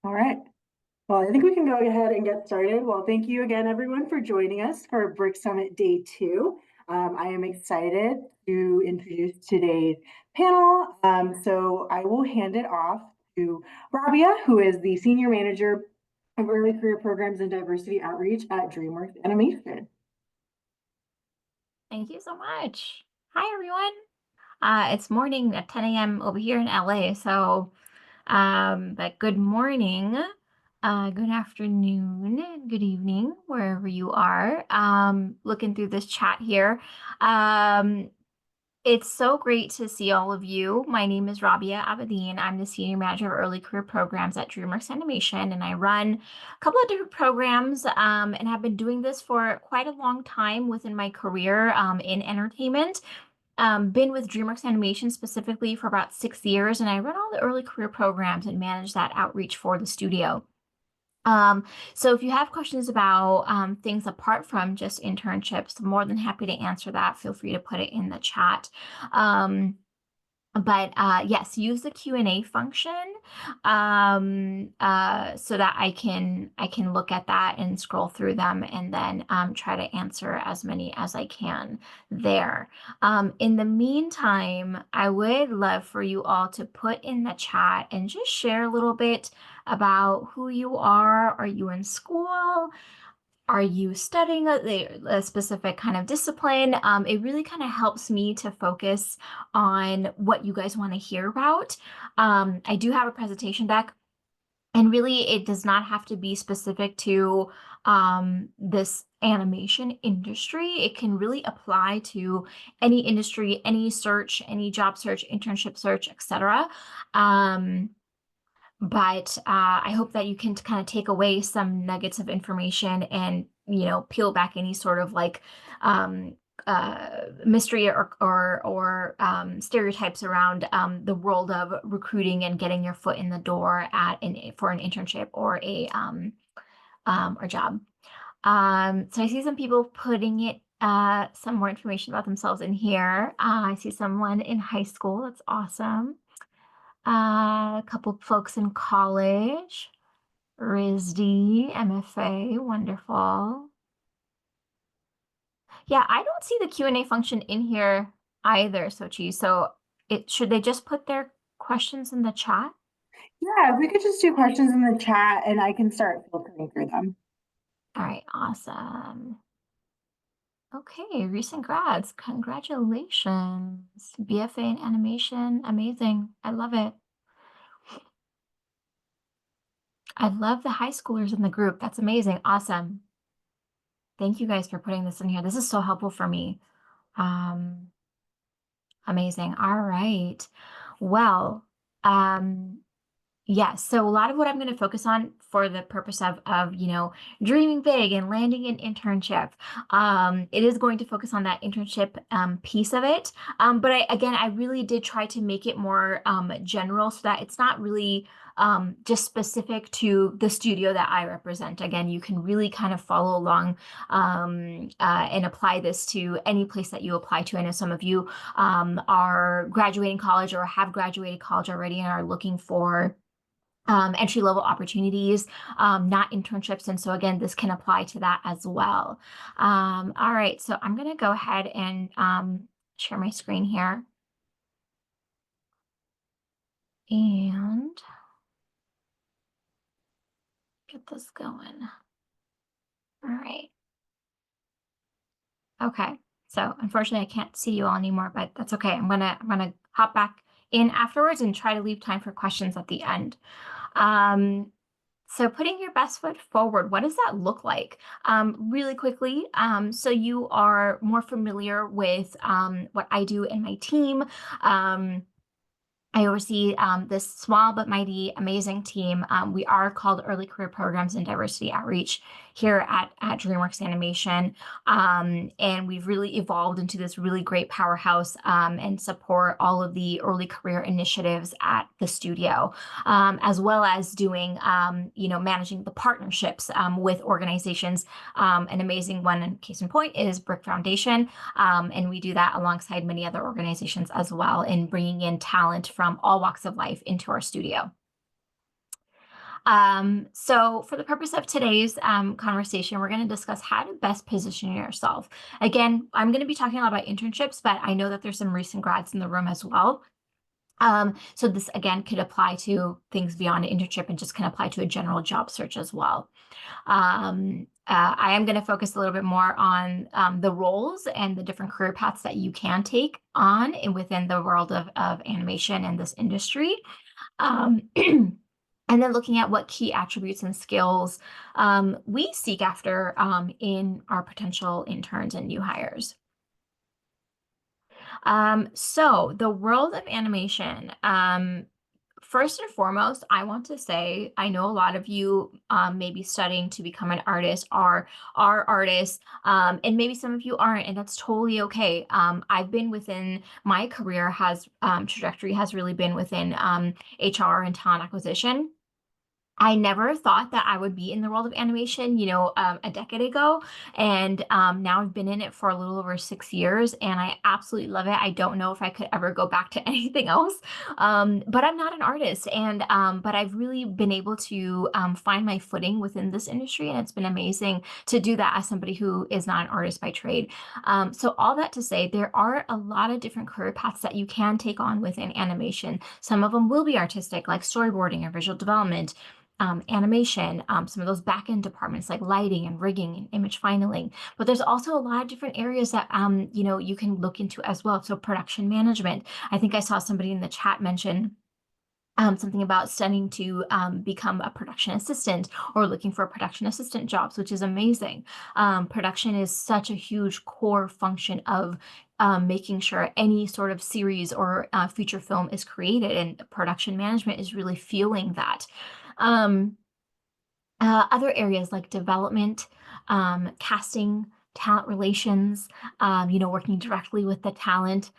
All right. Well, I think we can go ahead and get started. Well, thank you again, everyone, for joining us for BRIC Summit Day 2. I am excited to introduce today's panel. So I will hand it off to Rabia, who is the Senior Manager of Early Career Programs and Diversity Outreach at DreamWorks Animation. Thank you so much. Hi, everyone. It's morning at 10 a.m. over here in LA. But good morning, good afternoon, good evening, wherever you are. Looking through this chat here. Um, it's so great to see all of you. My name is Rabia Abedin. I'm the Senior Manager of Early Career Programs at DreamWorks Animation, and I run a couple of different programs and have been doing this for quite a long time within my career in entertainment. Been with DreamWorks Animation specifically for about 6 years, and I run all the early career programs and manage that outreach for the studio. So if you have questions about things apart from just internships, I'm more than happy to answer that. Feel free to put it in the chat. But yes, use the Q&A function so that I can look at that and scroll through them and then try to answer as many as I can there. In the meantime, I would love for you all to put in the chat and just share a little bit about who you are. Are you in school? Are you studying a specific kind of discipline? It really kind of helps me to focus on what you guys want to hear about. I do have a presentation deck, and really it does not have to be specific to this animation industry. It can really apply to any industry, any search, any job search, internship search, etc. But I hope that you can kind of take away some nuggets of information and, peel back any sort of like mystery or stereotypes around the world of recruiting and getting your foot in the door for an internship or or job. So I see some people putting some more information about themselves in here. I see someone in high school. That's awesome. A couple folks in college, RISD, MFA, wonderful. Yeah, I don't see the Q&A function in here either, Sochi. So should they just put their questions in the chat? Yeah, if we could just do questions in the chat and I can start filtering through them. All right, awesome. Okay, recent grads, congratulations. BFA in animation, amazing. I love it. I love the high schoolers in the group. That's amazing. Awesome. Thank you guys for putting this in here. This is so helpful for me. Amazing. All right. Well, yes. So a lot of what I'm going to focus on for the purpose of dreaming big and landing an internship, it is going to focus on that internship piece of it. But I really did try to make it more general so that it's not really just specific to the studio that I represent. Again, you can really kind of follow along and apply this to any place that you apply to. I know some of you are graduating college or have graduated college already and are looking for entry-level opportunities, not internships. And so again, this can apply to that as well. All right, so I'm going to go ahead and share my screen here. And get this going. All right. Okay. So unfortunately, I can't see you all anymore, but that's okay. I'm gonna hop back in afterwards and try to leave time for questions at the end. So putting your best foot forward, what does that look like? Really quickly, so you are more familiar with what I do in my team. I oversee this small but mighty, amazing team. We are called Early Career Programs and Diversity Outreach here at DreamWorks Animation. And we've really evolved into this really great powerhouse and support all of the early career initiatives at the studio, as well as doing, managing the partnerships with organizations. An amazing one, in case in point, is BRIC Foundation. And we do that alongside many other organizations as well in bringing in talent from all walks of life into our studio. So for the purpose of today's conversation, we're going to discuss how to best position yourself. Again, I'm going to be talking a lot about internships, but I know that there's some recent grads in the room as well. So this again could apply to things beyond an internship and just can apply to a general job search as well. I am going to focus a little bit more on the roles and the different career paths that you can take on and within the world of animation and this industry. Um, and then looking at what key attributes and skills we seek after in our potential interns and new hires. So the world of animation, first and foremost, I want to say, I know a lot of you may be studying to become an artist or are artists, and maybe some of you aren't, and that's totally okay. I've been within my career trajectory has really been within HR and talent acquisition. I never thought that I would be in the world of animation, a decade ago. And now I've been in it for a little over 6 years and I absolutely love it. I don't know if I could ever go back to anything else. But I'm not an artist. But I've really been able to find my footing within this industry. And it's been amazing to do that as somebody who is not an artist by trade. So all that to say, there are a lot of different career paths that you can take on within animation. Some of them will be artistic, like storyboarding or visual development, animation, some of those back-end departments like lighting and rigging and image finaling. But there's also a lot of different areas that you can look into as well. So production management. I think I saw somebody in the chat mention something about studying to become a production assistant or looking for production assistant jobs, which is amazing. Production is such a huge core function of making sure any sort of series or feature film is created, and production management is really fueling that. Um, Other areas like development, casting, talent relations, working directly with the talent,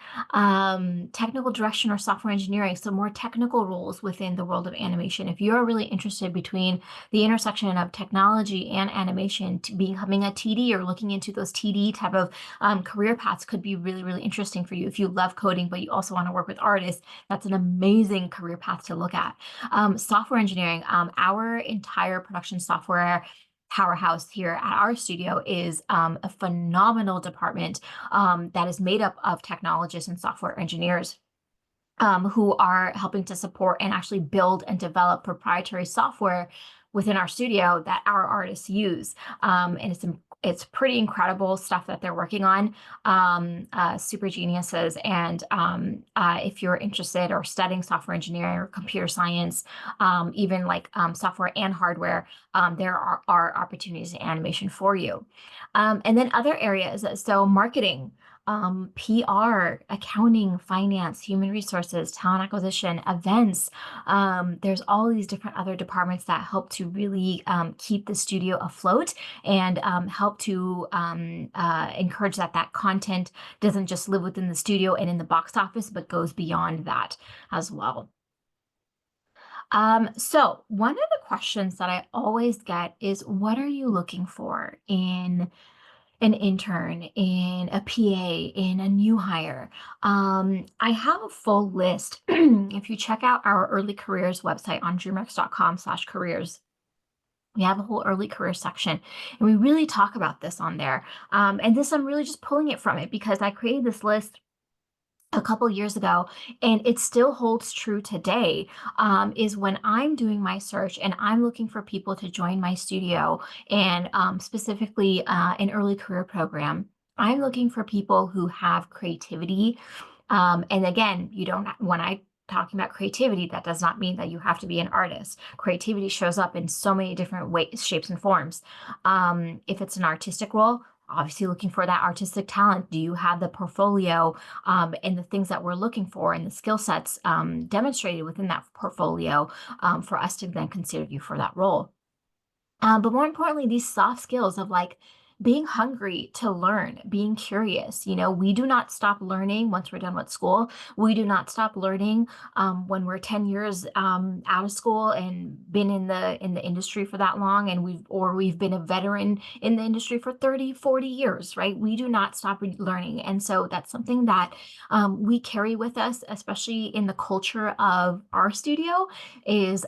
technical direction or software engineering. So more technical roles within the world of animation. If you're really interested between the intersection of technology and animation, to becoming a TD or looking into those TD type of career paths could be really, really interesting for you. If you love coding, but you also want to work with artists, that's an amazing career path to look at. Software engineering, our entire production software powerhouse here at our studio is a phenomenal department that is made up of technologists and software engineers who are helping to support and actually build and develop proprietary software within our studio that our artists use. And it's pretty incredible stuff that they're working on, super geniuses. And if you're interested or studying software engineering or computer science, even like software and hardware, there are opportunities in animation for you. And then other areas, so marketing, PR, accounting, finance, human resources, talent acquisition, events. There's all these different other departments that help to really keep the studio afloat and help to encourage that content doesn't just live within the studio and in the box office, but goes beyond that as well. So one of the questions that I always get is, what are you looking for in an intern, in a PA, in a new hire? I have a full list. If you check out our early careers website on dreamworks.com/careers, we have a whole early career section, and we really talk about this on there. And this, I'm really just pulling it from it because I created this list a couple years ago, and it still holds true today, is when I'm doing my search and I'm looking for people to join my studio and specifically an early career program, I'm looking for people who have creativity. And again, when I talking about creativity, that does not mean that you have to be an artist. Creativity shows up in so many different ways, shapes, and forms. If it's an artistic role, obviously looking for that artistic talent. Do you have the portfolio and the things that we're looking for and the skill sets demonstrated within that portfolio for us to then consider you for that role? But more importantly, these soft skills of like being hungry to learn, being curious. We do not stop learning once we're done with school. We do not stop learning when we're 10 years out of school and been in the industry for that long, and we've been a veteran in the industry for 30, 40 years, right? We do not stop learning. And so that's something that we carry with us, especially in the culture of our studio, is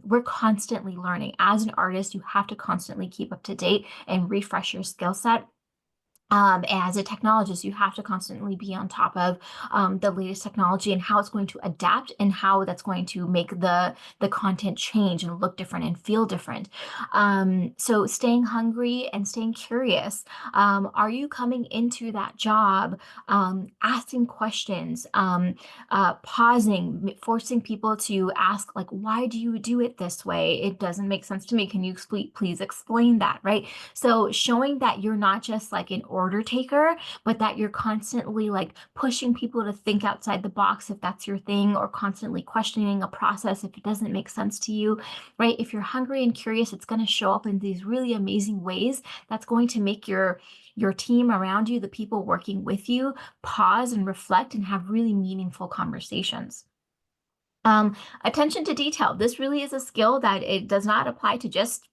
we're constantly learning. As an artist, you have to constantly keep up to date and refresh your skill set. As a technologist, you have to constantly be on top of the latest technology and how it's going to adapt and how that's going to make the content change and look different and feel different. So staying hungry and staying curious. Are you coming into that job asking questions, pausing, forcing people to ask, like, why do you do it this way? It doesn't make sense to me. Can you please explain that, right? So showing that you're not just like an order taker, but that you're constantly like pushing people to think outside the box if that's your thing, or constantly questioning a process if it doesn't make sense to you, right? If you're hungry and curious, it's going to show up in these really amazing ways that's going to make your team around you, the people working with you, pause and reflect and have really meaningful conversations. Attention to detail. This really is a skill that it does not apply to just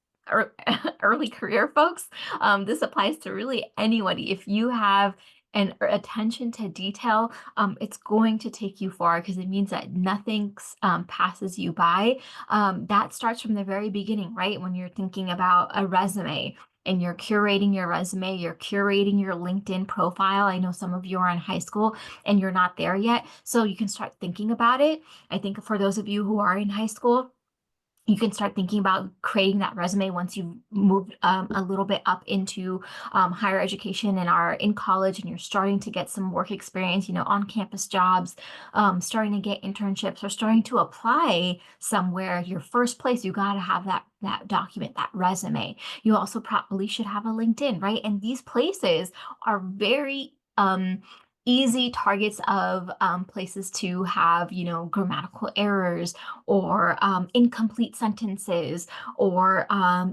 early career folks. This applies to really anybody. If you have an attention to detail, it's going to take you far because it means that nothing passes you by. That starts from the very beginning, right? When you're thinking about a resume and you're curating your resume, you're curating your LinkedIn profile. I know some of you are in high school and you're not there yet, so you can start thinking about it. I think for those of you who are in high school, you can start thinking about creating that resume once you've moved a little bit up into higher education and are in college and you're starting to get some work experience, on campus jobs, starting to get internships or starting to apply somewhere. Your first place, you got to have that document, that resume. You also probably should have a LinkedIn, right? And these places are very easy targets of places to have, grammatical errors or incomplete sentences, or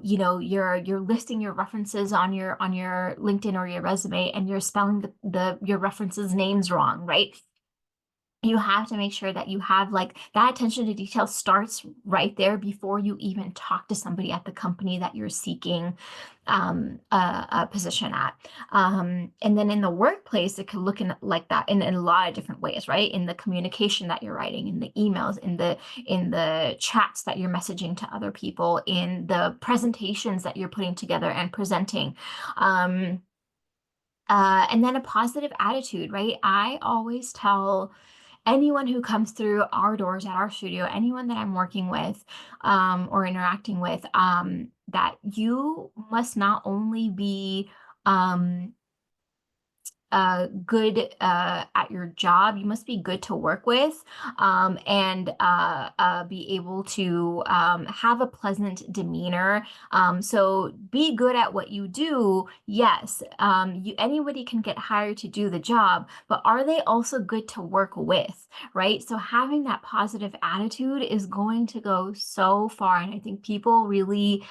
you're listing your references on your LinkedIn or your resume, and you're spelling your references names wrong, right? You have to make sure that you have like that attention to detail starts right there before you even talk to somebody at the company that you're seeking a position at. And then in the workplace, it could look like that in a lot of different ways, right? In the communication that you're writing, in the emails, in the chats that you're messaging to other people, in the presentations that you're putting together and presenting. And then a positive attitude, right? I always tell anyone who comes through our doors at our studio, anyone that I'm working with or interacting with, that you must not only be good at your job, you must be good to work with, and be able to have a pleasant demeanor. So be good at what you do. Yes, anybody can get hired to do the job, but are they also good to work with, right? So having that positive attitude is going to go so far. And I think people really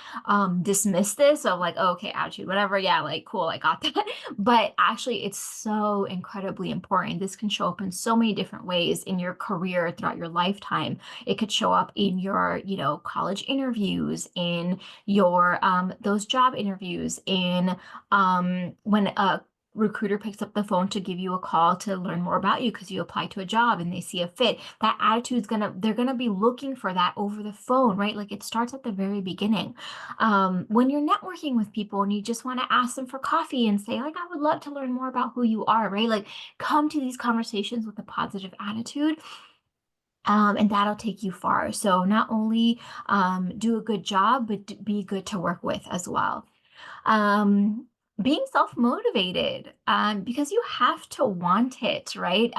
dismiss this of like, oh, okay, attitude, whatever. Yeah, like cool, I got that. But actually, it's so incredibly important. This can show up in so many different ways in your career throughout your lifetime. It could show up in your, college interviews, in your those job interviews, in when a recruiter picks up the phone to give you a call to learn more about you because you apply to a job and they see a fit. That attitude's they're gonna be looking for that over the phone, right? Like it starts at the very beginning. When you're networking with people and you just want to ask them for coffee and say, like, I would love to learn more about who you are, right? Like come to these conversations with a positive attitude. And that'll take you far. So not only do a good job, but be good to work with as well. Um, Being self-motivated, because you have to want it, right?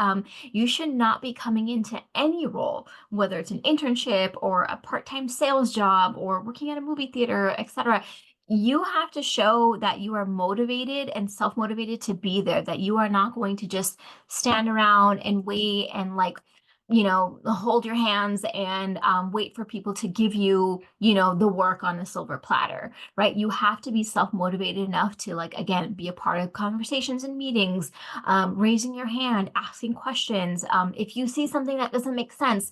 You should not be coming into any role, whether it's an internship or a part-time sales job or working at a movie theater, etc. You have to show that you are motivated and self-motivated to be there, that you are not going to just stand around and wait and like hold your hands and wait for people to give you, the work on a silver platter, right? You have to be self-motivated enough to, like, again, be a part of conversations and meetings, raising your hand, asking questions. If you see something that doesn't make sense,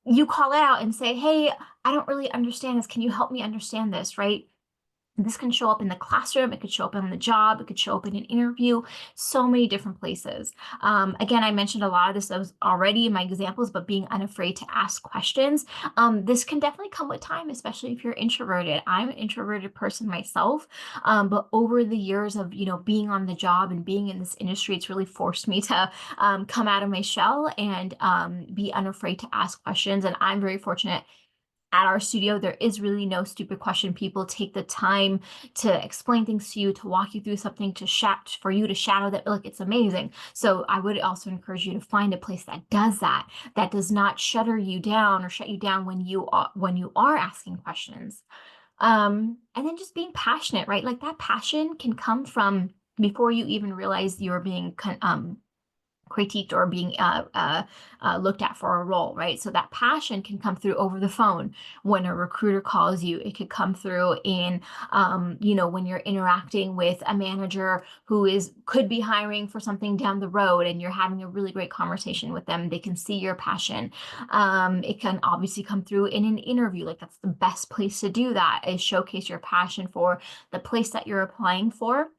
you call it out and say, hey, I don't really understand this. Can you help me understand this, right? This can show up in the classroom, it could show up on the job, it could show up in an interview, so many different places. Again, I mentioned a lot of this already in my examples, but being unafraid to ask questions. This can definitely come with time, especially if you're introverted. I'm an introverted person myself, but over the years of, being on the job and being in this industry, it's really forced me to come out of my shell and be unafraid to ask questions. And I'm very fortunate at our studio, there is really no stupid question. People take the time to explain things to you, to walk you through something, for you to shadow that. Look, it's amazing. So I would also encourage you to find a place that does that, that does not shutter you down or shut you down when you are asking questions. And then just being passionate, right? Like that passion can come from before you even realize you're being critiqued or being looked at for a role, right? So that passion can come through over the phone when a recruiter calls you. It could come through in, when you're interacting with a manager who could be hiring for something down the road and you're having a really great conversation with them. They can see your passion. It can obviously come through in an interview. Like that's the best place to do that, is showcase your passion for the place that you're applying for,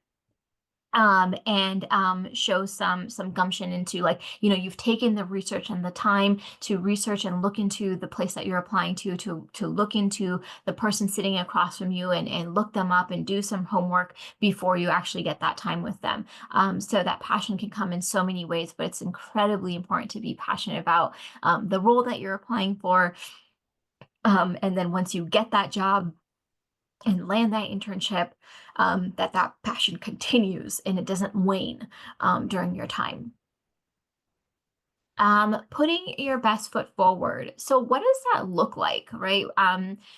and show some gumption into, like, you've taken the research and the time to research and look into the place that you're applying to look into the person sitting across from you and look them up and do some homework before you actually get that time with them. So that passion can come in so many ways, but it's incredibly important to be passionate about the role that you're applying for. And then once you get that job and land that internship, that passion continues and it doesn't wane during your time. Putting your best foot forward. So what does that look like, right?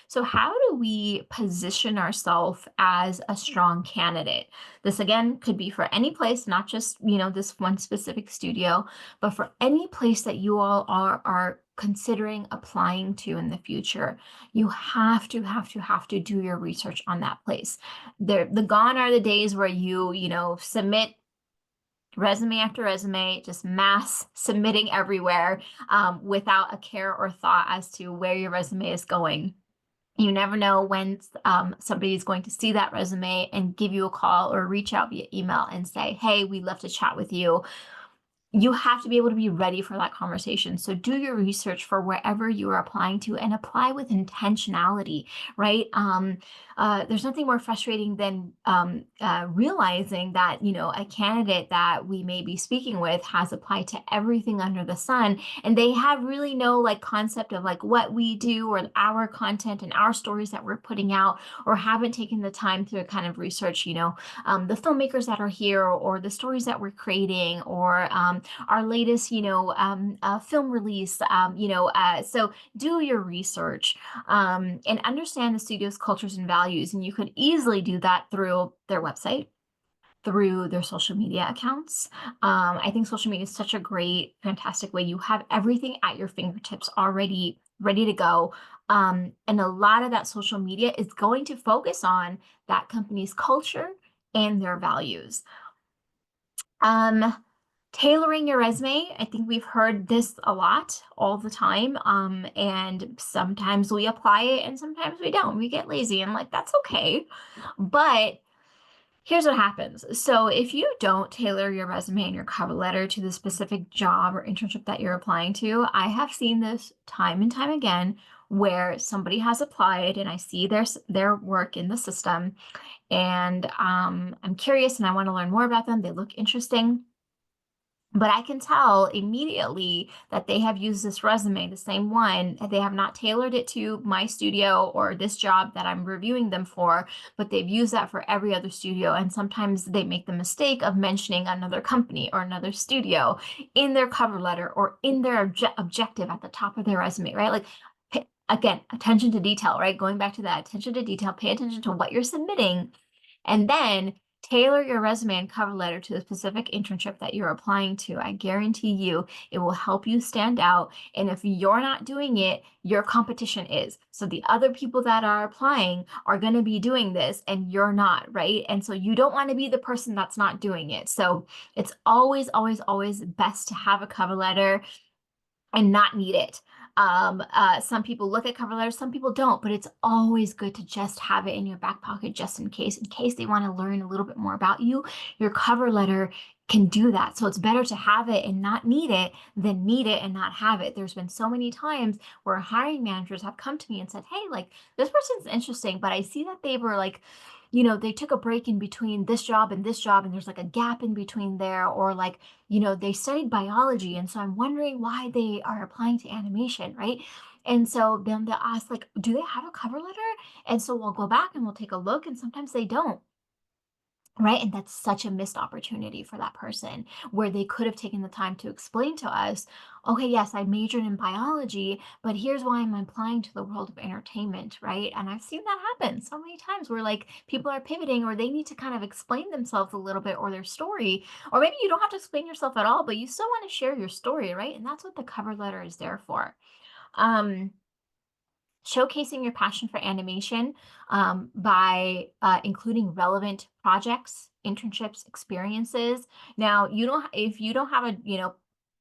So how do we position ourselves as a strong candidate? This again could be for any place, not just, this one specific studio, but for any place that you all are considering applying to in the future. You have to do your research on that place. The gone are the days where you submit resume after resume, just mass submitting everywhere, without a care or thought as to where your resume is going. You never know when somebody is going to see that resume and give you a call or reach out via email and say, hey, we'd love to chat with you. You have to be able to be ready for that conversation. So do your research for wherever you are applying to and apply with intentionality, right? There's nothing more frustrating than realizing that, a candidate that we may be speaking with has applied to everything under the sun, and they have really no like concept of like what we do or our content and our stories that we're putting out, or haven't taken the time to kind of research, the filmmakers that are here, or the stories that we're creating, or our latest, film release, so do your research, and understand the studio's cultures and values. And you could easily do that through their website, through their social media accounts. I think social media is such a great, fantastic way. You have everything at your fingertips already ready to go. And a lot of that social media is going to focus on that company's culture and their values. Tailoring your resume, I think we've heard this a lot all the time. And sometimes we apply it and sometimes we don't. We get lazy and like, that's okay. But here's what happens. So if you don't tailor your resume and your cover letter to the specific job or internship that you're applying to, I have seen this time and time again where somebody has applied and I see their work in the system, and I'm curious and I want to learn more about them. They look interesting. But I can tell immediately that they have used this resume, the same one. They have not tailored it to my studio or this job that I'm reviewing them for, but they've used that for every other studio. And sometimes they make the mistake of mentioning another company or another studio in their cover letter or in their objective at the top of their resume, right? Like, again, attention to detail, right? Going back to that attention to detail, pay attention to what you're submitting. And then Tailor your resume and cover letter to the specific internship that you're applying to. I guarantee you it will help you stand out. And if you're not doing it, your competition is. So the other people that are applying are going to be doing this and you're not, right? And so you don't want to be the person that's not doing it. So it's always, always, always best to have a cover letter and not need it. Some people look at cover letters, some people don't, but it's always good to just have it in your back pocket just in case they want to learn a little bit more about you. Your cover letter can do that. So it's better to have it and not need it than need it and not have it. There's been so many times where hiring managers have come to me and said, hey, like this person's interesting, but I see that they were like, they took a break in between this job and this job, and there's like a gap in between there, or like, they studied biology. And so I'm wondering why they are applying to animation, right? And so then they'll ask, like, do they have a cover letter? And so we'll go back and we'll take a look, and sometimes they don't. Right. And that's such a missed opportunity for that person where they could have taken the time to explain to us, okay, yes, I majored in biology, but here's why I'm applying to the world of entertainment. Right. And I've seen that happen so many times where like people are pivoting or they need to kind of explain themselves a little bit or their story. Or maybe you don't have to explain yourself at all, but you still want to share your story. Right. And that's what the cover letter is there for. Um, Showcasing your passion for animation by including relevant projects, internships, experiences. Now, if you don't have a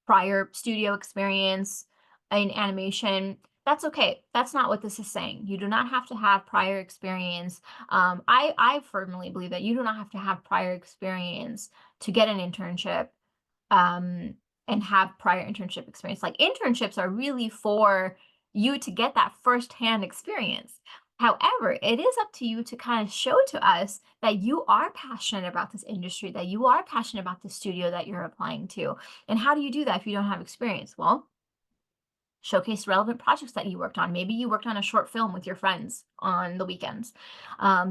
prior studio experience in animation, that's okay. That's not what this is saying. You do not have to have prior experience. I firmly believe that you do not have to have prior experience to get an internship um, and have prior internship experience. Like internships are really for you to get that firsthand experience. However, it is up to you to kind of show to us that you are passionate about this industry, that you are passionate about the studio that you're applying to. And how do you do that if you don't have experience? Well, showcase relevant projects that you worked on. Maybe you worked on a short film with your friends on the weekends.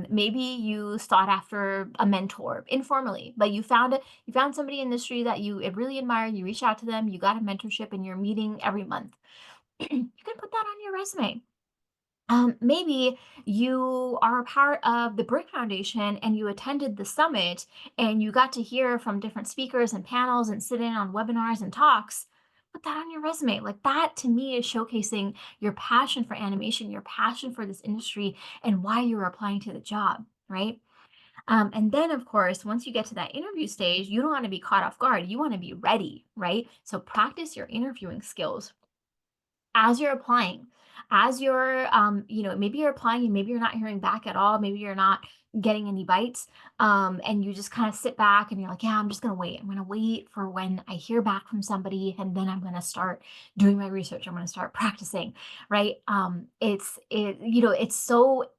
Maybe you sought after a mentor informally, but you found somebody in the industry that you really admire. You reached out to them, you got a mentorship, and you're meeting every month. You can put that on your resume. Maybe you are a part of the BRIC Foundation and you attended the summit and you got to hear from different speakers and panels and sit in on webinars and talks. Put that on your resume. Like that to me is showcasing your passion for animation, your passion for this industry, and why you're applying to the job, right? And then, of course, once you get to that interview stage, you don't want to be caught off guard. You want to be ready, right? So practice your interviewing skills as you're applying, as you're maybe you're applying and maybe you're not hearing back at all, maybe you're not getting any bites, and you just kind of sit back and you're like, yeah, I'm just going to wait. I'm going to wait for when I hear back from somebody, and then I'm going to start doing my research. I'm going to start practicing, right? It's so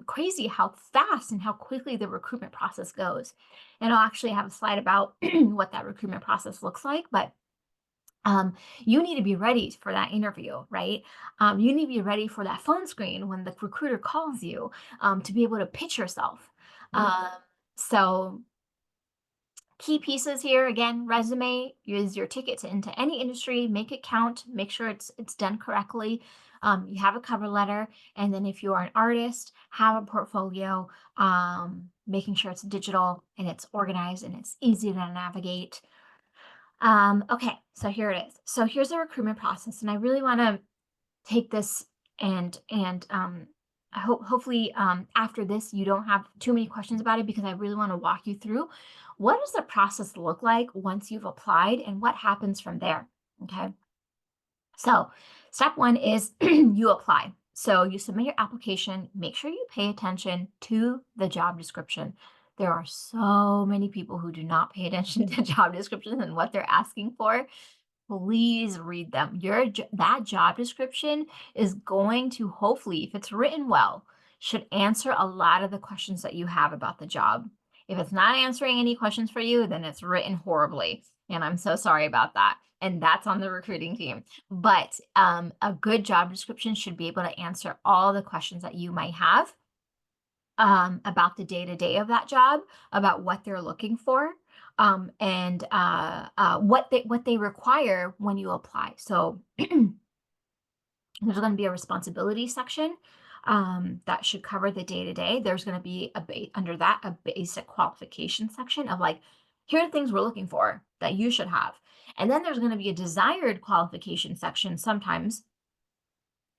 crazy how fast and how quickly the recruitment process goes. And I'll actually have a slide about what that recruitment process looks like, but you need to be ready for that interview, right? You need to be ready for that phone screen when the recruiter calls you, to be able to pitch yourself. So key pieces here again: resume is your ticket into any industry. Make it count. Make sure it's done correctly. You have a cover letter, and then if you are an artist, have a portfolio. Making sure it's digital and it's organized and it's easy to navigate. Okay, so here it is. So here's the recruitment process, and I really want to take this and I hopefully after this you don't have too many questions about it, because I really want to walk you through what does the process look like once you've applied and what happens from there. Okay. So step one is you apply. So you submit your application, make sure you pay attention to the job description. There are so many people who do not pay attention to job descriptions and what they're asking for. Please read them. That job description is going to, hopefully, if it's written well, should answer a lot of the questions that you have about the job. If it's not answering any questions for you, then it's written horribly. And I'm so sorry about that. And that's on the recruiting team. But a good job description should be able to answer all the questions that you might have about the day-to-day of that job, about what they're looking for, and what they require when you apply. So there's going to be a responsibility section. that should cover the day to day. There's going to be under that a basic qualification section of like, here are things we're looking for that you should have. And then there's going to be a desired qualification section sometimes.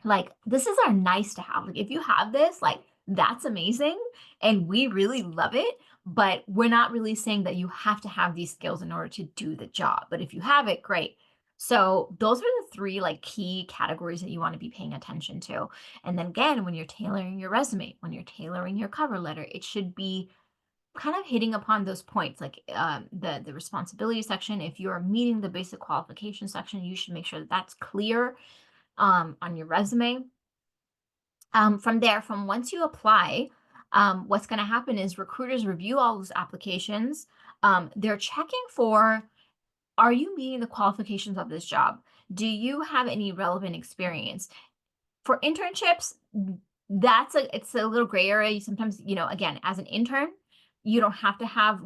Like, this is our nice to have. Like, if you have this, like, that's amazing. And we really love it. But we're not really saying that you have to have these skills in order to do the job. But if you have it, great. So those are the three like key categories that you want to be paying attention to. And then again, when you're tailoring your resume, when you're tailoring your cover letter, it should be kind of hitting upon those points, like the responsibility section. If you're meeting the basic qualification section, you should make sure that that's clear on your resume. From there, from once you apply, what's going to happen is recruiters review all those applications. They're checking for, are you meeting the qualifications of this job? Do you have any relevant experience? For internships, it's a little gray area. Sometimes, again, as an intern, you don't have to have,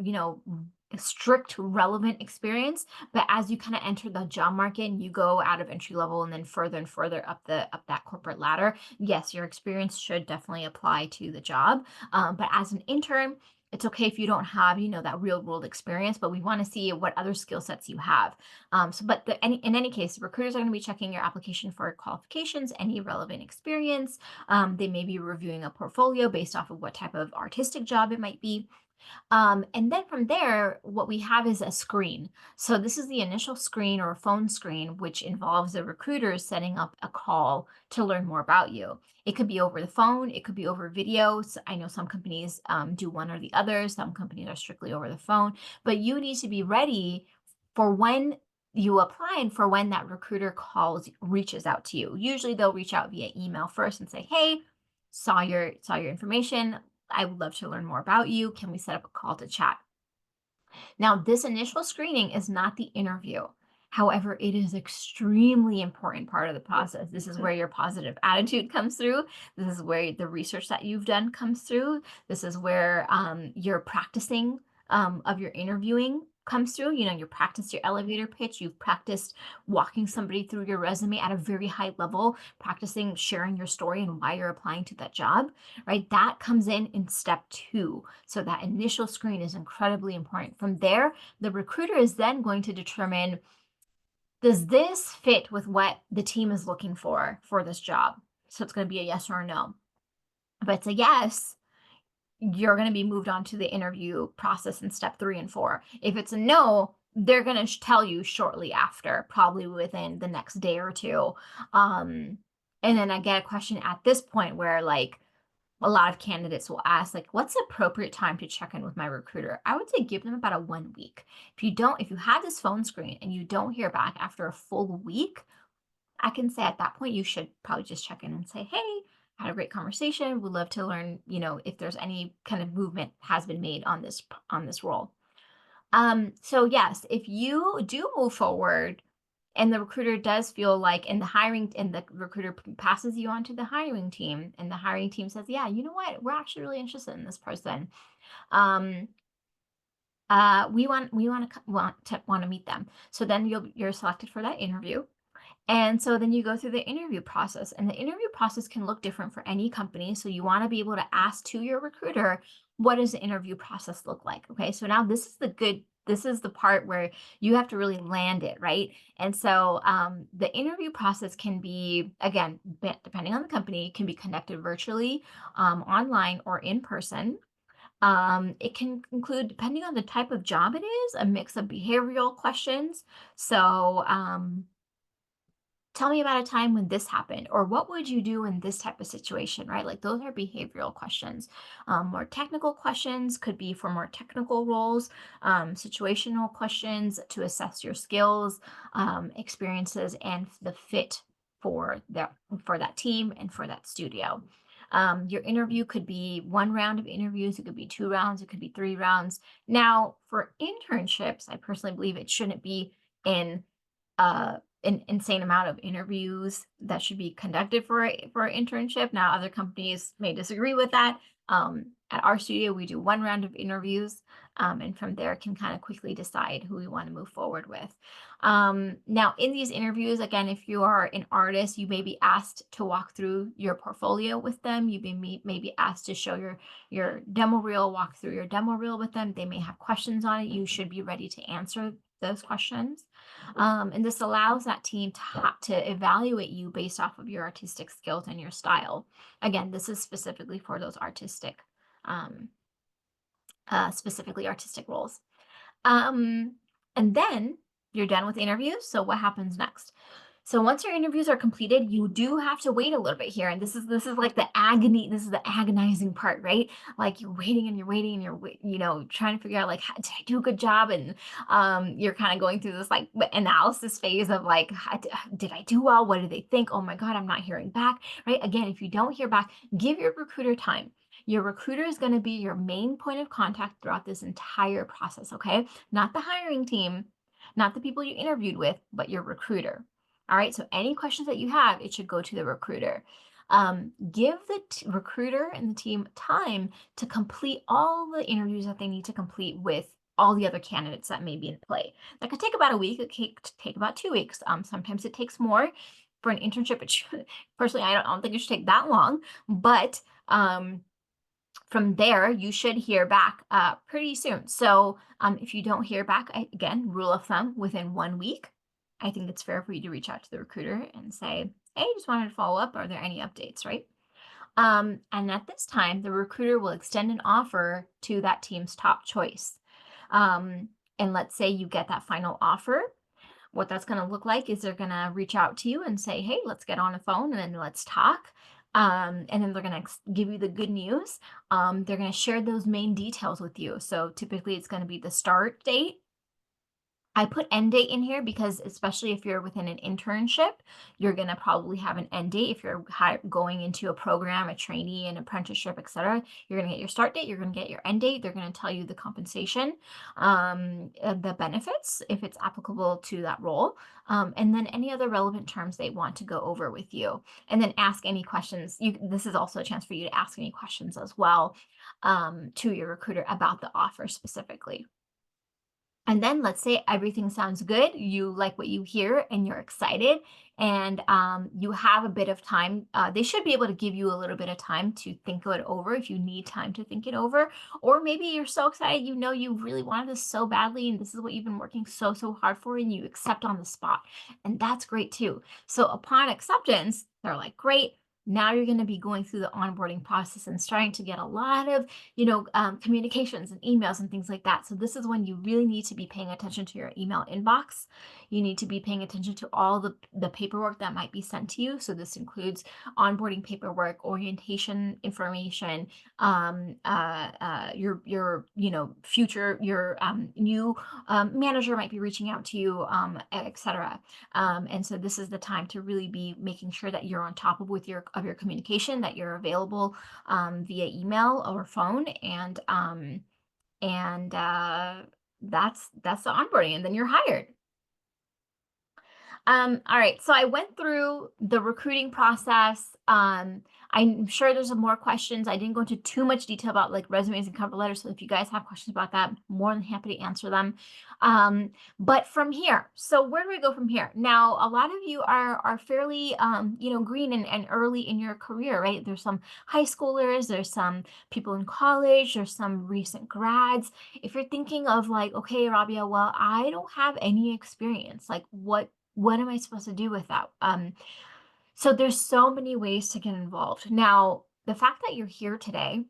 a strict relevant experience, but as you kind of enter the job market and you go out of entry level and then further and further up that corporate ladder, yes, your experience should definitely apply to the job. But as an intern, it's okay if you don't have, that real world experience, but we want to see what other skill sets you have. In any case, recruiters are going to be checking your application for qualifications, any relevant experience. They may be reviewing a portfolio based off of what type of artistic job it might be. And then from there, what we have is a screen. So this is the initial screen or a phone screen, which involves the recruiter setting up a call to learn more about you. It could be over the phone, it could be over videos. I know some companies do one or the other. Some companies are strictly over the phone, but you need to be ready for when you apply and for when that recruiter reaches out to you. Usually they'll reach out via email first and say, hey, saw your information. I would love to learn more about you. Can we set up a call to chat? Now, this initial screening is not the interview. However, it is extremely important part of the process. This is where your positive attitude comes through. This is where the research that you've done comes through. This is where your practicing of your interviewing comes through. You practiced your elevator pitch. You've practiced walking somebody through your resume at a very high level, practicing sharing your story and why you're applying to that job, right? That comes in step 2. So that initial screen is incredibly important. From there, the recruiter is then going to determine, does this fit with what the team is looking for this job? So it's going to be a yes or a no. If it's a yes, you're going to be moved on to the interview process in step 3 and 4. If it's a no, they're going to tell you shortly after, probably within the next day or two. And then I get a question at this point where like a lot of candidates will ask, like, what's the appropriate time to check in with my recruiter? I would say give them about a 1 week. If you have this phone screen and you don't hear back after a full week, I can say at that point, you should probably just check in and say, hey, had a great conversation. Would love to learn, if there's any kind of movement has been made on this role. So yes, if you do move forward and the recruiter does feel like, and the recruiter passes you on to the hiring team, and the hiring team says, yeah, you know what, we're actually really interested in this person. Um, we want to meet them. So then you're selected for that interview. And so then you go through the interview process, and the interview process can look different for any company. So you want to be able to ask to your recruiter, what does the interview process look like? Okay. So now this is the part where you have to really land it, right? And so the interview process can be, again, depending on the company, can be conducted virtually, online, or in person. It can include, depending on the type of job it is, a mix of behavioral questions. So, tell me about a time when this happened, or what would you do in this type of situation, right? Like those are behavioral questions. More technical questions could be for more technical roles. Situational questions to assess your skills, experiences, and the fit for that team and for that studio. Your interview could be 1 round of interviews, it could be 2 rounds, it could be 3 rounds. Now, for internships, I personally believe it shouldn't be in an insane amount of interviews that should be conducted for an internship. Now, other companies may disagree with that. At our studio, we do one round of interviews, and from there can kind of quickly decide who we want to move forward with. Now, in these interviews, again, if you are an artist, you may be asked to walk through your portfolio with them. You may be asked to show your demo reel, walk through your demo reel with them. They may have questions on it. You should be ready to answer those questions. And this allows that team to evaluate you based off of your artistic skills and your style. Again, this is specifically for those um, specifically artistic roles. Um, and then you're done with interviews. So what happens next? So once your interviews are completed, you do have to wait a little bit here. And this is like the agony, this is the agonizing part, right? Like you're waiting and you're waiting and trying to figure out like, did I do a good job? And you're kind of going through this like analysis phase of like, did I do well? What do they think? Oh my God, I'm not hearing back, right? Again, if you don't hear back, give your recruiter time. Your recruiter is going to be your main point of contact throughout this entire process, okay? Not the hiring team, not the people you interviewed with, but your recruiter. All right, so any questions that you have, it should go to the recruiter. Give the recruiter and the team time to complete all the interviews that they need to complete with all the other candidates that may be in play. That could take about a week. It could take about 2 weeks. Sometimes it takes more. For an internship, personally, I don't think it should take that long, but from there, you should hear back pretty soon. So if you don't hear back, again, rule of thumb, within 1 week, I think it's fair for you to reach out to the recruiter and say, hey, just wanted to follow up. Are there any updates, right? And at this time, the recruiter will extend an offer to that team's top choice. And let's say you get that final offer. What that's going to look like is they're going to reach out to you and say, hey, let's get on a phone and then let's talk. And then they're going to give you the good news. They're going to share those main details with you. So typically it's going to be the start date. I put end date in here because especially if you're within an internship, you're going to probably have an end date. If you're going into a program, a trainee, an apprenticeship, etc., you're going to get your start date, you're going to get your end date. They're going to tell you the compensation, the benefits, if it's applicable to that role, and then any other relevant terms they want to go over with you. And then ask any questions. This is also a chance for you to ask any questions as well to your recruiter about the offer specifically. And then let's say everything sounds good, you like what you hear and you're excited and you have a bit of time. They should be able to give you a little bit of time to think it over if you need time to think it over. Or maybe you're so excited, you really wanted this so badly and this is what you've been working so hard for and you accept on the spot. And that's great too. So upon acceptance, they're like, great. Now you're going to be going through the onboarding process and starting to get a lot of communications and emails and things like that. So this is when you really need to be paying attention to your email inbox. You need to be paying attention to all the paperwork that might be sent to you. So this includes onboarding paperwork, orientation information, your new manager might be reaching out to you, etc. And so this is the time to really be making sure that you're on top of your communication, that you're available via email or phone, and that's the onboarding, and then you're hired. All right, so I went through the recruiting process. I'm sure there's more questions. I didn't go into too much detail about like resumes and cover letters. So if you guys have questions about that, more than happy to answer them. But from here, so where do we go from here? Now, a lot of you are fairly, green and early in your career, right? There's some high schoolers, there's some people in college, there's some recent grads. If you're thinking of like, okay, Rabia, well, I don't have any experience. Like, what am I supposed to do with that? So there's so many ways to get involved. Now, the fact that you're here today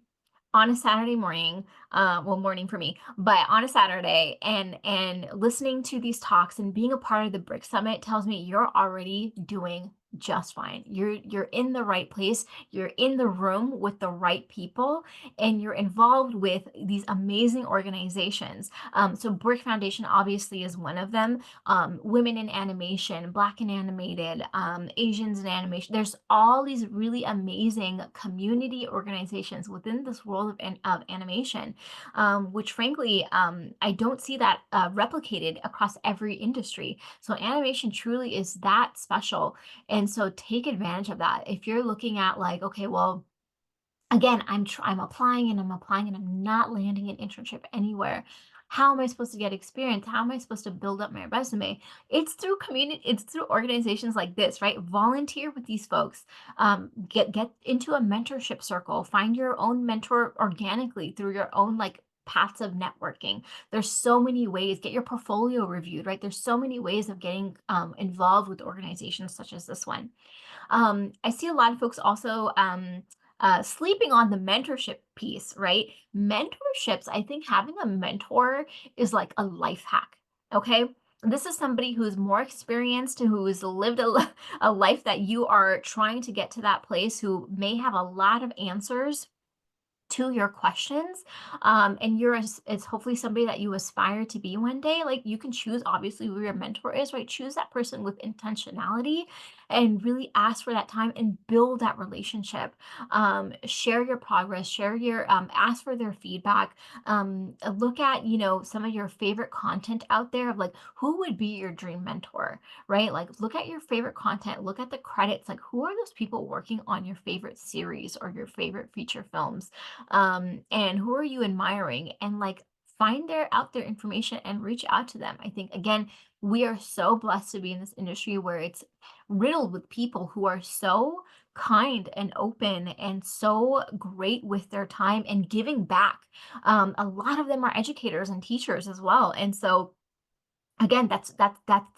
on a Saturday morning, morning for me, but on a Saturday and listening to these talks and being a part of the BRIC Summit tells me you're already doing just fine. You're in the right place. You're in the room with the right people, and you're involved with these amazing organizations. So BRIC Foundation obviously is one of them. Women in animation, Black in animated, Asians in animation. There's all these really amazing community organizations within this world of animation, which frankly, I don't see that replicated across every industry. So animation truly is that special. And so take advantage of that. If you're looking at like, okay, well, again, I'm applying and I'm applying and I'm not landing an internship anywhere. How am I supposed to get experience? How am I supposed to build up my resume? It's through community, it's through organizations like this, right? Volunteer with these folks. Get into a mentorship circle. Find your own mentor organically through your own like paths of networking. There's so many ways. Get your portfolio reviewed, right? There's so many ways of getting involved with organizations such as this one. I see a lot of folks also sleeping on the mentorship piece, right? Mentorships, I think having a mentor is like a life hack. Okay. This is somebody who's more experienced, who's lived a life that you are trying to get to that place, who may have a lot of answers to your questions, and you're it's hopefully somebody that you aspire to be one day. Like, you can choose obviously who your mentor is, right? Choose that person with intentionality and really ask for that time and build that relationship. Share your progress, share your ask for their feedback. Look at, some of your favorite content out there of like who would be your dream mentor, right? Like, look at your favorite content, look at the credits, like who are those people working on your favorite series or your favorite feature films, and who are you admiring, and like find their out their information and reach out to them. I think, again, we are so blessed to be in this industry where it's riddled with people who are so kind and open and so great with their time and giving back. A lot of them are educators and teachers as well, and so again, that's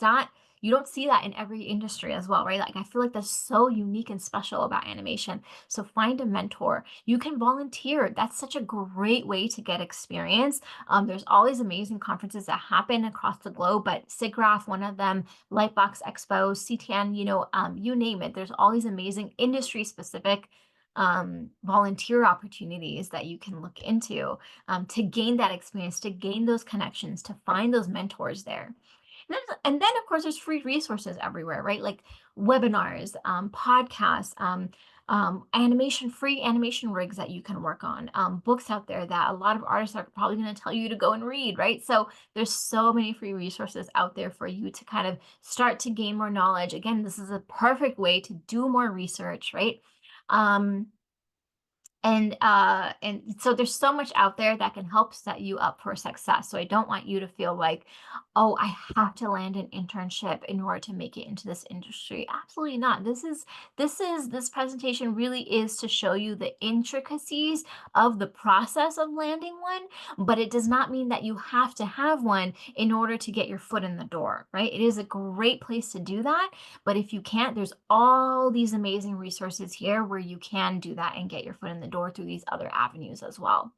not, you don't see that in every industry as well, right? Like, I feel like that's so unique and special about animation. So find a mentor. You can volunteer. That's such a great way to get experience. There's all these amazing conferences that happen across the globe, but SIGGRAPH, one of them, Lightbox Expo, CTN, you name it. There's all these amazing industry specific volunteer opportunities that you can look into, to gain that experience, to gain those connections, to find those mentors there. And then, of course, there's free resources everywhere, right? Like webinars, podcasts, free animation rigs that you can work on, books out there that a lot of artists are probably going to tell you to go and read, right? So there's so many free resources out there for you to kind of start to gain more knowledge. Again, this is a perfect way to do more research, right? Um, and so there's so much out there that can help set you up for success. So I don't want you to feel like, oh, I have to land an internship in order to make it into this industry. Absolutely not. This presentation really is to show you the intricacies of the process of landing one, but it does not mean that you have to have one in order to get your foot in the door, right? It is a great place to do that, but if you can't, there's all these amazing resources here where you can do that and get your foot in the door through these other avenues as well.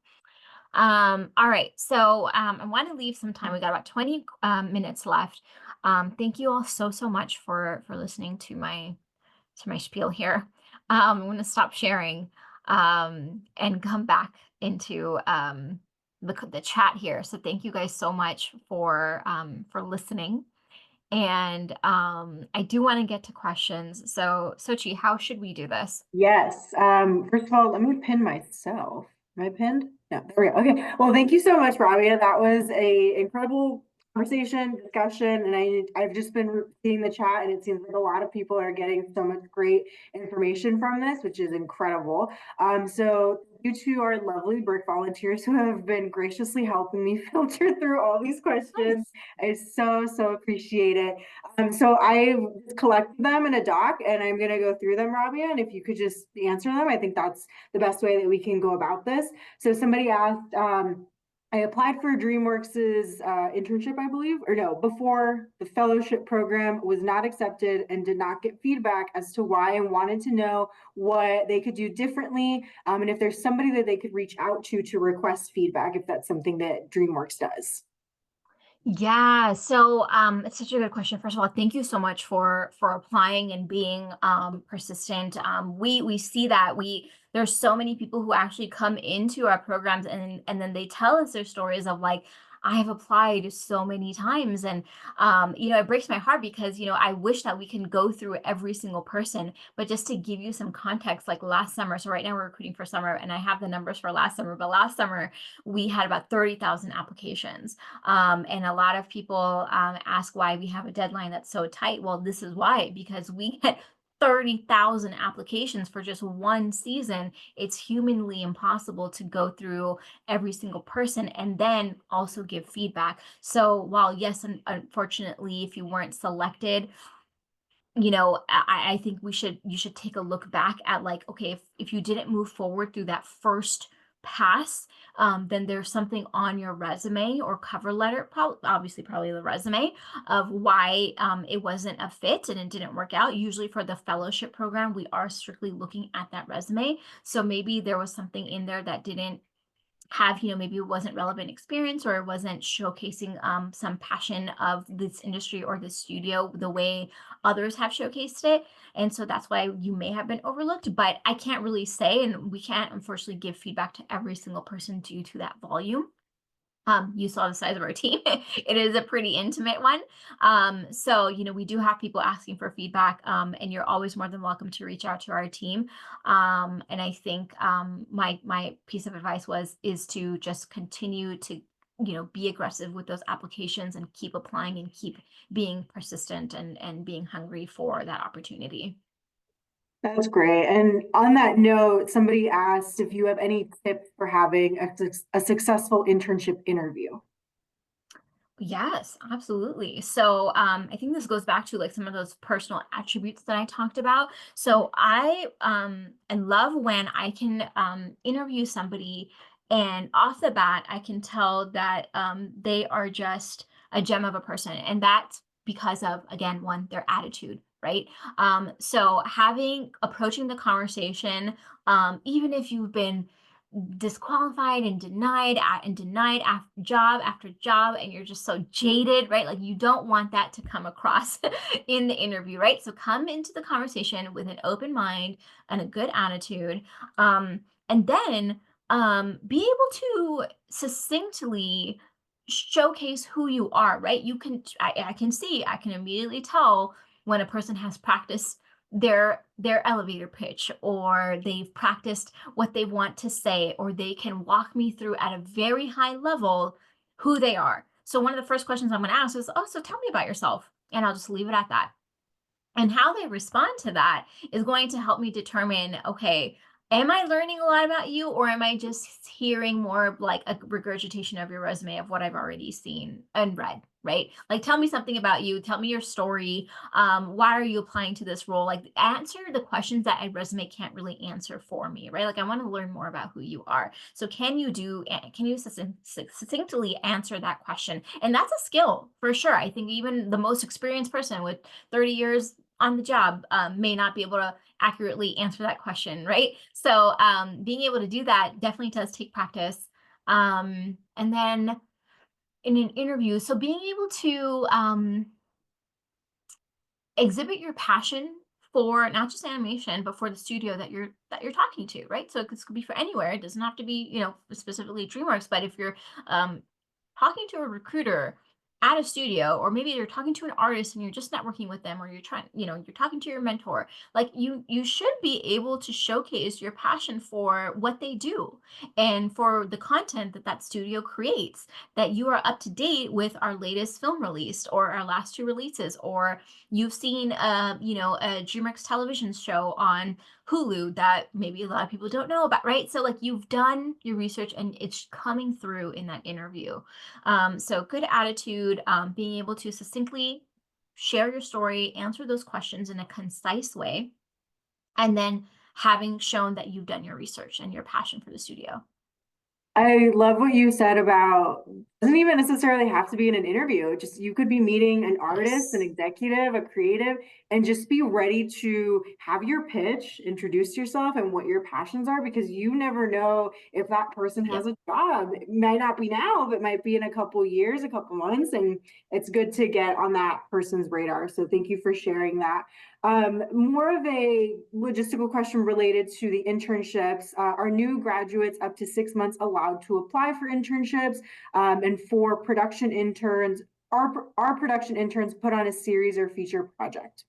All right. So I want to leave some time. We got about 20 minutes left. Thank you all so much for listening to my spiel here. I'm going to stop sharing and come back into the chat here. So thank you guys so much for listening. And I do want to get to questions. So, Sochi, how should we do this? Yes. First of all, let me pin myself. Am I pinned? No, there we go. Okay. Well, thank you so much, Rabia. That was a incredible conversation, discussion, and I've just been seeing the chat, and it seems like a lot of people are getting so much great information from this, which is incredible. So you two are lovely BRIC volunteers who have been graciously helping me filter through all these questions. Nice. I so appreciate it. So I collected them in a doc, and I'm going to go through them, Rabia. And if you could just answer them, I think that's the best way that we can go about this. So somebody asked, I applied for DreamWorks's internship, I believe, or no, before the fellowship program was not accepted and did not get feedback as to why, and wanted to know what they could do differently, and if there's somebody that they could reach out to request feedback, if that's something that DreamWorks does. Yeah, so it's such a good question. First of all, thank you so much for applying and being persistent. We see that there's so many people who actually come into our programs and then they tell us their stories of like, I have applied so many times, and it breaks my heart because I wish that we can go through every single person, but just to give you some context, like last summer, so right now we're recruiting for summer and I have the numbers for last summer, but last summer we had about 30,000 applications. And a lot of people ask why we have a deadline that's so tight. Well, this is why, because we get 30,000 applications for just one season, it's humanly impossible to go through every single person and then also give feedback. So while yes, unfortunately, if you weren't selected, I think you should take a look back at like, okay, if you didn't move forward through that first pass, then there's something on your resume or cover letter, obviously probably the resume of why it wasn't a fit and it didn't work out. Usually for the fellowship program, we are strictly looking at that resume. So maybe there was something in there that didn't have, maybe it wasn't relevant experience or it wasn't showcasing some passion of this industry or this studio the way others have showcased it. And so that's why you may have been overlooked, but I can't really say, and we can't unfortunately give feedback to every single person due to that volume. You saw the size of our team. It is a pretty intimate one. So, we do have people asking for feedback, and you're always more than welcome to reach out to our team. And I think my piece of advice is to just continue to, be aggressive with those applications and keep applying and keep being persistent and being hungry for that opportunity. That's great. And on that note, somebody asked if you have any tips for having a successful internship interview. Yes, absolutely. So I think this goes back to like some of those personal attributes that I talked about. So I love when I can interview somebody and off the bat I can tell that they are just a gem of a person. And that's because of, again, one, their attitude, right? So having approaching the conversation, even if you've been disqualified and denied after job and you're just so jaded, right? Like you don't want that to come across in the interview, right? So come into the conversation with an open mind and a good attitude, and then be able to succinctly showcase who you are, right? I can immediately tell when a person has practiced their elevator pitch, or they've practiced what they want to say, or they can walk me through at a very high level who they are. So one of the first questions I'm going to ask is, oh, so tell me about yourself, and I'll just leave it at that. And how they respond to that is going to help me determine, okay, am I learning a lot about you, or am I just hearing more of like a regurgitation of your resume of what I've already seen and read, right? Like, tell me something about you, tell me your story. Why are you applying to this role? Like, answer the questions that a resume can't really answer for me, right? Like, I want to learn more about who you are. So can you succinctly answer that question? And that's a skill for sure. I think even the most experienced person with 30 years on the job may not be able to accurately answer that question, right? So being able to do that definitely does take practice. And then in an interview, so being able to exhibit your passion for not just animation but for the studio that you're talking to, right? So this could be for anywhere. It doesn't have to be, specifically DreamWorks, but if you're talking to a recruiter at a studio, or maybe you're talking to an artist and you're just networking with them, or you're trying, you're talking to your mentor, like you should be able to showcase your passion for what they do and for the content that that studio creates, that you are up to date with our latest film release or our last two releases, or you've seen a DreamWorks television show on Hulu that maybe a lot of people don't know about, right? So like you've done your research and it's coming through in that interview. So good attitude, being able to succinctly share your story, answer those questions in a concise way, and then having shown that you've done your research and your passion for the studio. I love what you said about doesn't even necessarily have to be in an interview. Just you could be meeting an artist, an Yes. executive, a creative, and just be ready to have your pitch, introduce yourself and what your passions are, because you never know if that person has Yep. a job. It might not be now, but might be in a couple years, a couple months, and it's good to get on that person's radar. So thank you for sharing that. More of a logistical question related to the internships. Are new graduates up to 6 months allowed to apply for internships? And for production interns, are production interns put on a series or feature project?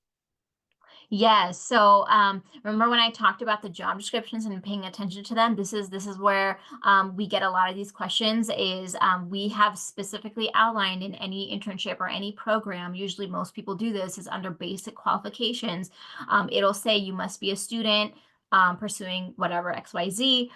Yes. Remember when I talked about the job descriptions and paying attention to them? This is where we get a lot of these questions. Is we have specifically outlined in any internship or any program. Usually, most people do this is under basic qualifications. It'll say you must be a student. Pursuing whatever XYZ,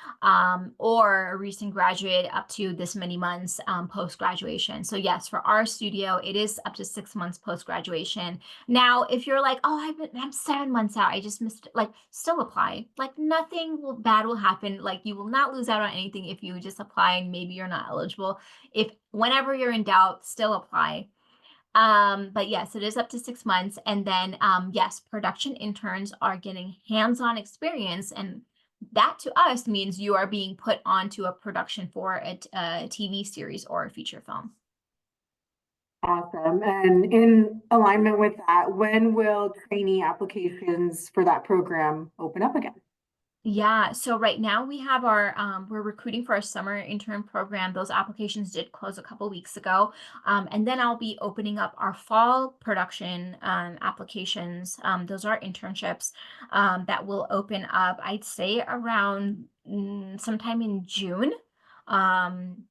or a recent graduate up to this many months post graduation. So, yes, for our studio, it is up to 6 months post graduation. Now, if you're like, "Oh, I'm 7 months out, I just missed," like, still apply. Like, nothing bad will happen. Like, you will not lose out on anything if you just apply and maybe you're not eligible. If whenever you're in doubt, still apply. But yes, it is up to 6 months, and then, yes, production interns are getting hands-on experience, and that to us means you are being put onto a production for a TV series or a feature film. Awesome. And in alignment with that, when will trainee applications for that program open up again? Yeah, so right now we have our we're recruiting for our summer intern program. Those applications did close a couple weeks ago. And then I'll be opening up our fall production applications. Those are internships that will open up, I'd say around sometime in June. Um,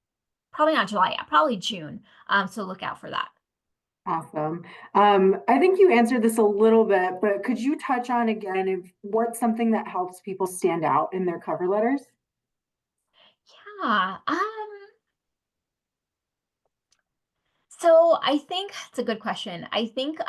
Probably not July, yeah, probably June. So look out for that. Awesome. I think you answered this a little bit, but could you touch on again if what's something that helps people stand out in their cover letters? Yeah. So I think it's a good question. I think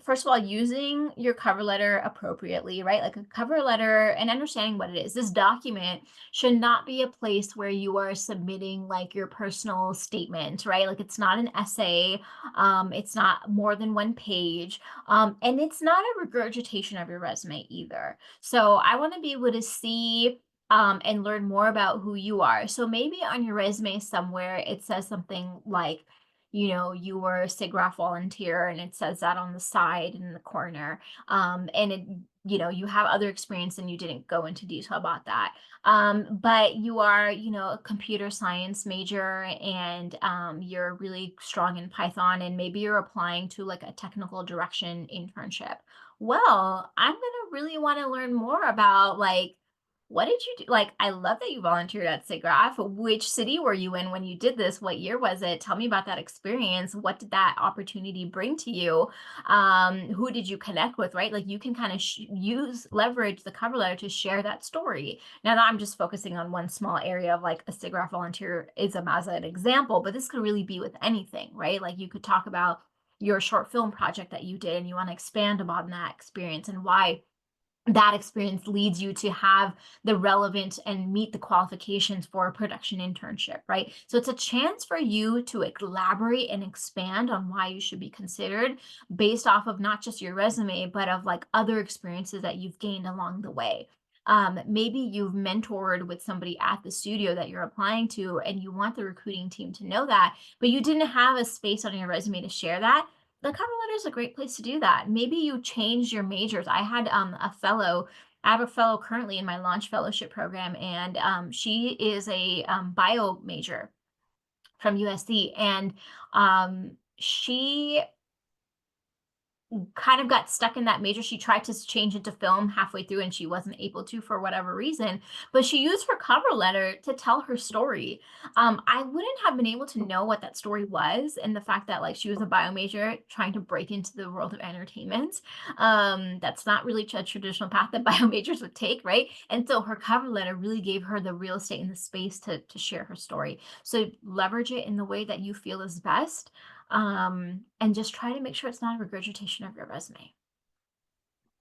first of all, using your cover letter appropriately, right? Like a cover letter and understanding what it is. This document should not be a place where you are submitting like your personal statement, right? Like it's not an essay, it's not more than one page, and it's not a regurgitation of your resume either. So I want to be able to see and learn more about who you are. So maybe on your resume somewhere it says something like, you were a SIGGRAPH volunteer, and it says that on the side in the corner. And you have other experience and you didn't go into detail about that. But you are, a computer science major, and you're really strong in Python, and maybe you're applying to like a technical direction internship. Well, I'm gonna really want to learn more about like, what did you do? Like, I love that you volunteered at SIGGRAPH. Which city were you in when you did this? What year was it? Tell me about that experience. What did that opportunity bring to you? Who did you connect with, right? Like, you can kind of leverage the cover letter to share that story. Now that I'm just focusing on one small area of like a SIGGRAPH volunteerism as an example, but this could really be with anything, right? Like, you could talk about your short film project that you did and you want to expand upon that experience and why that experience leads you to have the relevant and meet the qualifications for a production internship, right? So it's a chance for you to elaborate and expand on why you should be considered based off of not just your resume, but of like other experiences that you've gained along the way. Maybe you've mentored with somebody at the studio that you're applying to, and you want the recruiting team to know that, but you didn't have a space on your resume to share that. The cover letter is a great place to do that. Maybe you change your majors. I have a fellow currently in my launch fellowship program, and she is a bio major from USC, and she kind of got stuck in that major. She tried to change into film halfway through and she wasn't able to for whatever reason, but she used her cover letter to tell her story. I wouldn't have been able to know what that story was, and the fact that like she was a bio major trying to break into the world of entertainment. That's not really a traditional path that bio majors would take, right? And so her cover letter really gave her the real estate and the space to share her story. So leverage it in the way that you feel is best, and just try to make sure it's not a regurgitation of your resume.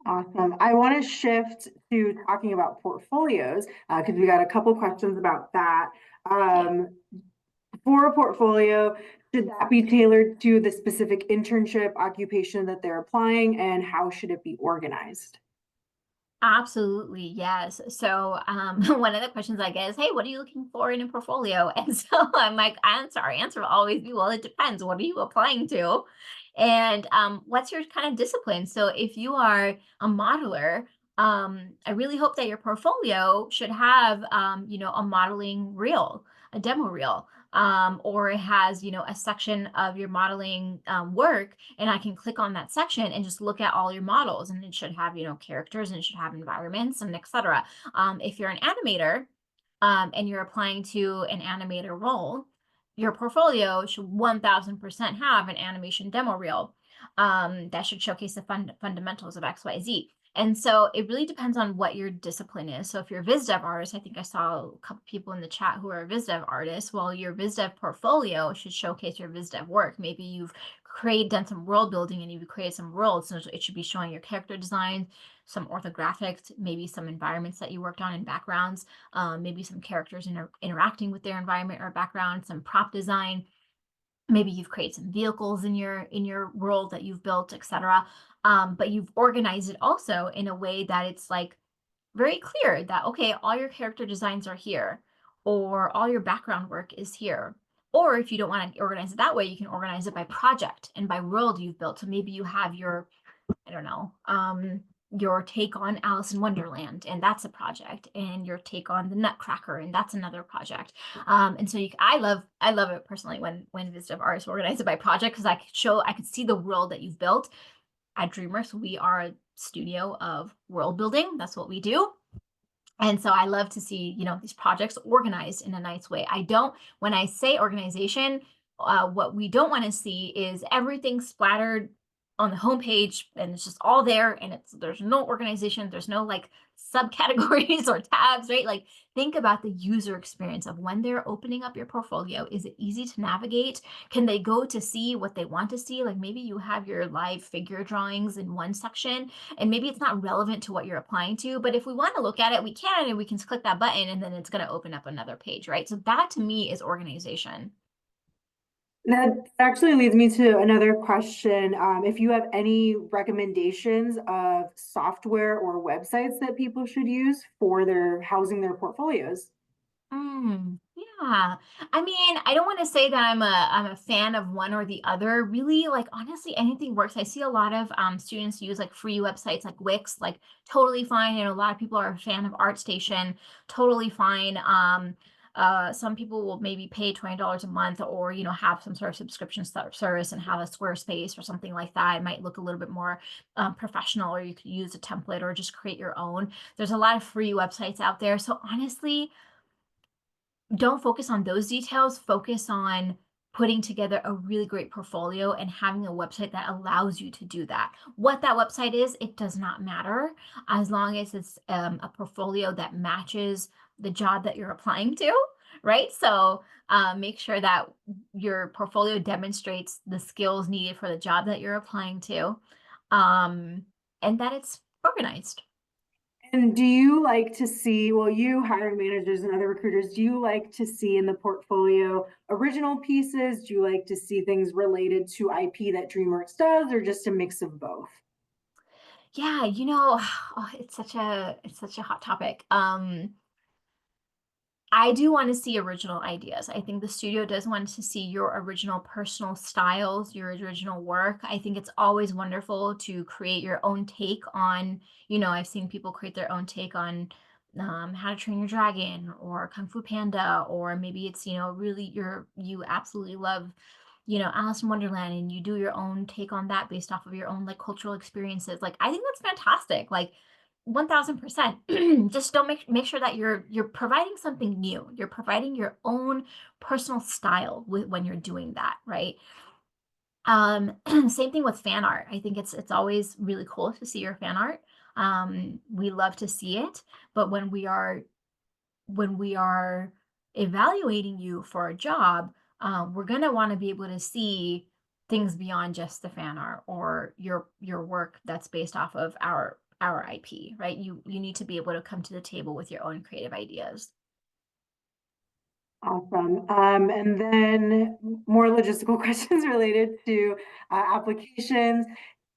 Awesome. I want to shift to talking about portfolios because we got a couple questions about that. Yeah. Um, for a portfolio, should that be tailored to the specific internship occupation that they're applying, and how should it be organized? Absolutely, yes. So, one of the questions I get is, "Hey, what are you looking for in a portfolio?" And so I'm like, our answer will always be, "Well, it depends. What are you applying to? And what's your kind of discipline?" So if you are a modeler, I really hope that your portfolio should have, a modeling reel, a demo reel, or it has, a section of your modeling work, and I can click on that section and just look at all your models, and it should have, characters, and it should have environments, and etc. If you're an animator, and you're applying to an animator role, your portfolio should 1000% have an animation demo reel that should showcase the fundamentals of XYZ. And so it really depends on what your discipline is. So if you're a viz dev artist, I think I saw a couple people in the chat who are viz dev artists. Well, your viz dev portfolio should showcase your viz dev work. Maybe you've done some world building and you've created some worlds. So it should be showing your character design, some orthographics, maybe some environments that you worked on in backgrounds, maybe some characters interacting with their environment or background, some prop design. Maybe you've created some vehicles in your world that you've built, etc. But you've organized it also in a way that it's like very clear that, okay, all your character designs are here, or all your background work is here. Or if you don't want to organize it that way, you can organize it by project and by world you've built. So maybe you have your, I don't know, your take on Alice in Wonderland, and that's a project, and your take on the Nutcracker, and that's another project. And so I love it personally when visitive artists organize it by project, because I could see the world that you've built. At DreamWorks, we are a studio of world building. That's what we do. And so I love to see, these projects organized in a nice way. When I say organization, what we don't want to see is everything splattered on the homepage and it's just all there, and there's no organization, there's no like subcategories or tabs, right? Like, think about the user experience of when they're opening up your portfolio. Is it easy to navigate? Can they go to see what they want to see? Like, maybe you have your live figure drawings in one section, and maybe it's not relevant to what you're applying to, but if we want to look at it, we can, and we can click that button, and then it's going to open up another page, right? So that to me is organization. That actually leads me to another question. If you have any recommendations of software or websites that people should use for their housing their portfolios. Yeah. I mean, I don't want to say that I'm a fan of one or the other. Really, like, honestly, anything works. I see a lot of students use like free websites like Wix, like totally fine. And a lot of people are a fan of ArtStation, totally fine. Some people will maybe pay $20 a month, or have some sort of subscription service and have a Squarespace or something like that. It might look a little bit more professional, or you could use a template or just create your own. There's a lot of free websites out there. So honestly, don't focus on those details. Focus on putting together a really great portfolio and having a website that allows you to do that. What that website is, it does not matter, as long as it's a portfolio that matches the job that you're applying to, right? So make sure that your portfolio demonstrates the skills needed for the job that you're applying to, um, and that it's organized. And do you like to see, well, you hiring managers and other recruiters, do you like to see in the portfolio original pieces? Do you like to see things related to IP that DreamWorks does, or just a mix of both? Yeah, oh, it's such a hot topic. I do want to see original ideas. I think the studio does want to see your original personal styles, your original work. I think it's always wonderful to create your own take on, I've seen people create their own take on How to Train Your Dragon or Kung Fu Panda, or maybe it's, really you absolutely love, Alice in Wonderland, and you do your own take on that based off of your own like cultural experiences. Like, I think that's fantastic. Like, 1000%. Just don't make sure that you're providing something new. You're providing your own personal style when you're doing that, right? Same thing with fan art. I think it's always really cool to see your fan art. We love to see it, but when we are evaluating you for a job, we're gonna want to be able to see things beyond just the fan art or your work that's based off of our IP, right? You need to be able to come to the table with your own creative ideas. Awesome. And then more logistical questions related to applications.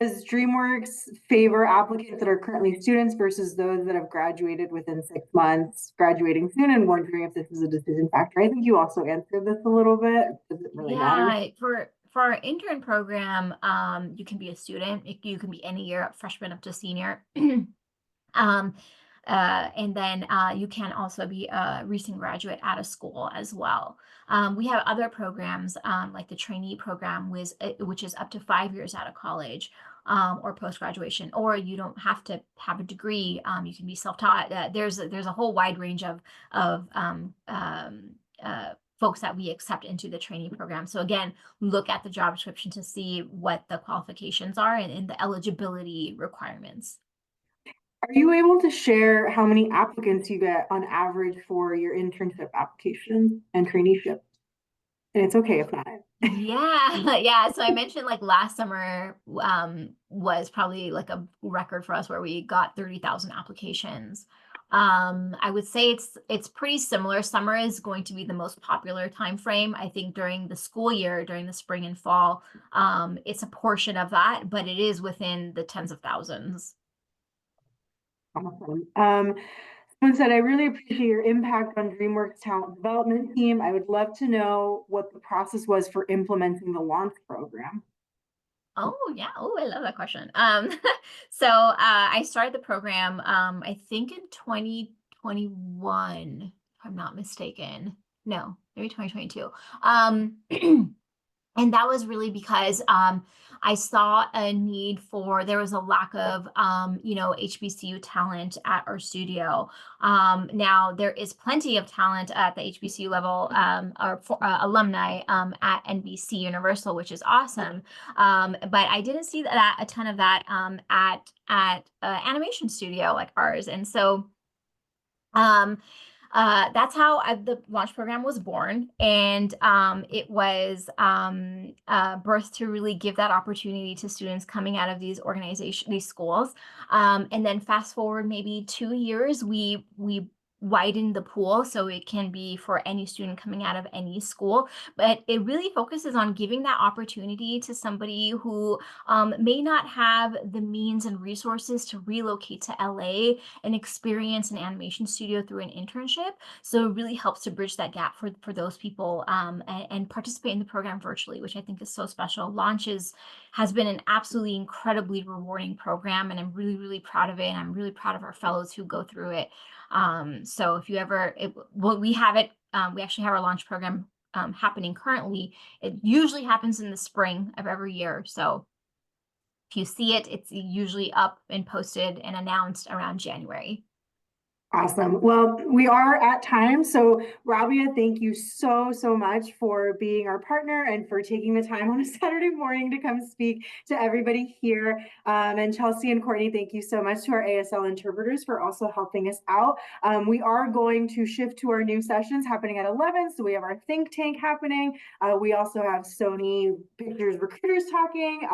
Does DreamWorks favor applicants that are currently students versus those that have graduated within 6 months, graduating soon, and wondering if this is a decision factor? I think you also answered this a little bit. Does it really matter? Yeah, for our intern program, you can be a student. You can be any year, freshman up to senior. Um, and then you can also be a recent graduate at a school as well. We have other programs like the trainee program, which is up to 5 years out of college or post graduation, or you don't have to have a degree. You can be self taught. There's a whole wide range of folks that we accept into the trainee program. So again, look at the job description to see what the qualifications are and the eligibility requirements. Are you able to share how many applicants you get on average for your internship applications and traineeship? And it's okay if not. Yeah, yeah. So I mentioned like last summer was probably like a record for us where we got 30,000 applications. I would say it's pretty similar. Summer is going to be the most popular time frame. I think during the school year, during the spring and fall, it's a portion of that, but it is within the tens of thousands. Awesome. Someone said, I really appreciate your impact on DreamWorks talent development team. I would love to know what the process was for implementing the launch program. Oh yeah. Oh, I love that question. So I started the program I think in 2021, if I'm not mistaken. No, maybe 2022. And that was really because I saw a need for there was a lack of HBCU talent at our studio. Now there is plenty of talent at the HBCU level or for, alumni at NBC Universal, which is awesome. But I didn't see that a ton of that at animation studio like ours, and so um that's how the launch program was born, and it was birthed to really give that opportunity to students coming out of these schools. And then fast forward maybe 2 years, we widened the pool so it can be for any student coming out of any school, but it really focuses on giving that opportunity to somebody who may not have the means and resources to relocate to LA and experience an animation studio through an internship. So it really helps to bridge that gap for those people and participate in the program virtually, which I think is so special. Launches has been an absolutely incredibly rewarding program, and I'm really, really proud of it. And I'm really proud of our fellows who go through it. So if you ever, well, we have it, we actually have our launch program happening currently. It usually happens in the spring of every year. So if you see it, it's usually up and posted and announced around January. Awesome. Well, we are at time. So, Rabia, thank you so much for being our partner and for taking the time on a Saturday morning to come speak to everybody here. And Chelsea and Courtney, thank you so much to our ASL interpreters for also helping us out. We are going to shift to our new sessions happening at 11. So, we have our think tank happening. We also have Sony Pictures Recruiters talking.